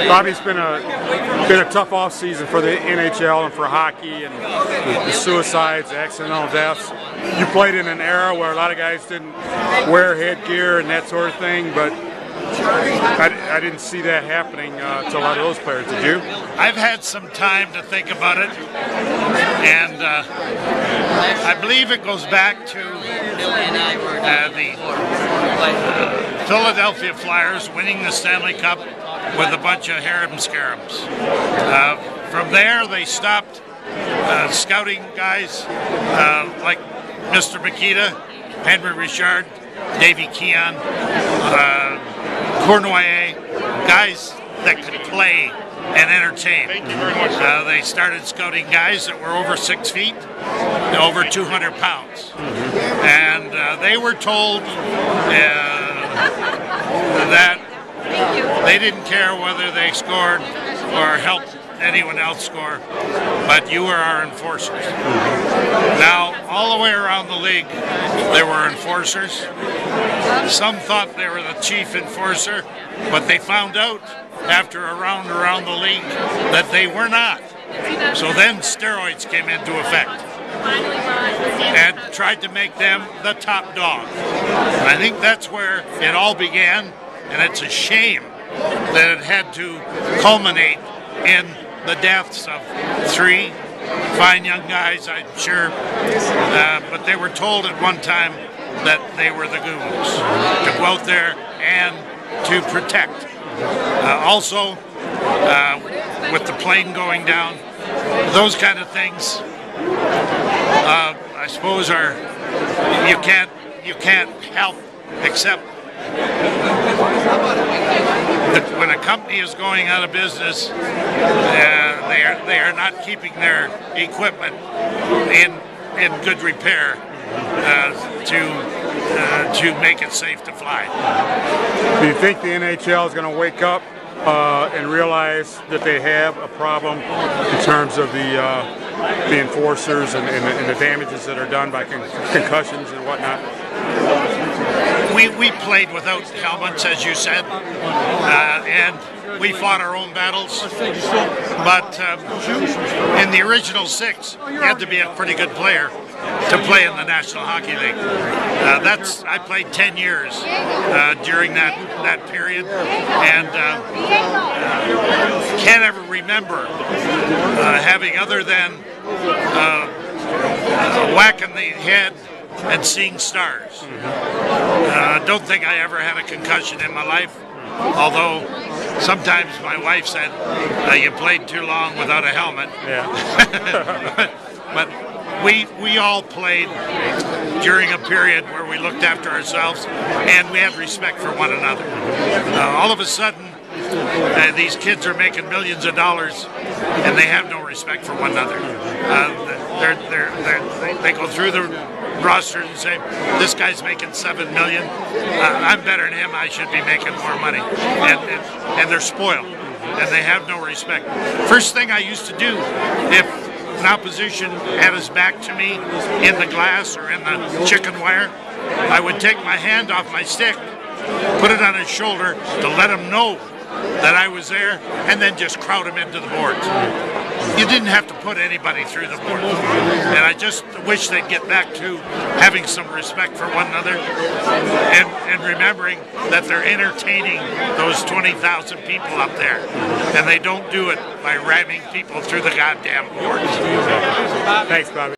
Bobby, it's been a tough off season for the NHL and for hockey, and the suicides, the accidental deaths. You played in an era where a lot of guys didn't wear headgear and that sort of thing, but I didn't see that happening to a lot of those players. Did you? I've had some time to think about it, and I believe it goes back to the Philadelphia Flyers winning the Stanley Cup with a bunch of harem-scarums. From there, they stopped scouting guys like Mr. Mikita, Henry Richard, Davy Keon, Cournoyer, guys that could play and entertain. Thank you very much. They started scouting guys that were over 6 feet, over 200 pounds. And they were told that they didn't care whether they scored or helped anyone else score, but you were our enforcers. Now, all the way around the league, there were enforcers. Some thought they were the chief enforcer, but they found out after a round around the league that they were not. So then steroids came into effect and tried to make them the top dog. And I think that's where it all began, and it's a shame that it had to culminate in the deaths of 3 fine young guys, I'm sure, but they were told at one time that they were the goons, to go out there and to protect. Also, with the plane going down, those kind of things, I suppose, are you can't help except when a company is going out of business, they are not keeping their equipment in good repair to make it safe to fly. Do you think the NHL is going to wake up and realize that they have a problem in terms of the enforcers and the damages that are done by concussions and whatnot? We played without helmets, as you said, and we fought our own battles. But in the original 6, you had to be a pretty good player to play in the National Hockey League. I played 10 years during that period, and can't ever remember having, other than a whack in the head and seeing stars. I don't think I ever had a concussion in my life, although sometimes my wife said, you played too long without a helmet. Yeah. but we all played during a period where we looked after ourselves and we had respect for one another. All of a sudden, these kids are making millions of dollars and they have no respect for one another. They go through the roster and say, this guy's making $7 million. I'm better than him. I should be making more money. And they're spoiled, and they have no respect. First thing I used to do, if an opposition had his back to me in the glass or in the chicken wire, I would take my hand off my stick, put it on his shoulder to let him know that I was there, and then just crowd him into the boards. You didn't have to put anybody through the board. And I just wish they'd get back to having some respect for one another and remembering that they're entertaining those 20,000 people up there. And they don't do it by ramming people through the goddamn boards. Thanks, Bobby.